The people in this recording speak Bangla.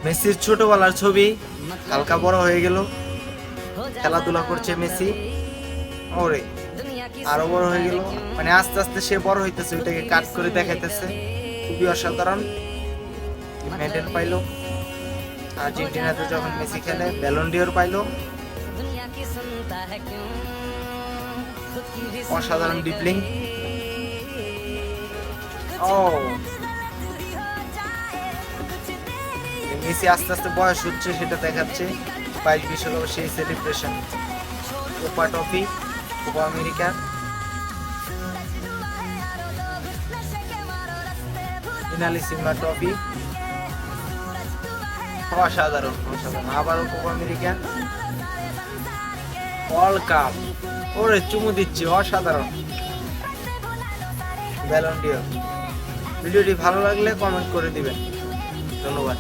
মেসির ছোটবেলার ছবি, হালকা বড় হয়ে গেল, খেলাধুলা করছে মেসি। ওরে আরো বড় হয়ে গেল, মানে আস্তে আস্তে সে বড় হইতেছে, ওইটাকে কাট করে দেখাইতেছে। খুবই অসাধারণ। মেডেল পাইলো আর্জেন্টিনাতে যখন মেসি খেলে, ব্যালন ডিওর পাইলো। অসাধারণ ডিপলিং। ও মেসি আস্তে আস্তে বয়স হচ্ছে সেটা দেখাচ্ছে। 22 বিশ্বকাপের সেই celebration. Copa trophy, Copa America, Finalissima trophy. অসাধারণ অসাধারণ। আবারও কোপা আমেরিকা, ওয়ার্ল্ড কাপ। ওরে চুমু দিচ্ছে, অসাধারণ। Ballon d'Or. ভিডিওটি ভালো লাগলে কমেন্ট করে দিবেন। ধন্যবাদ।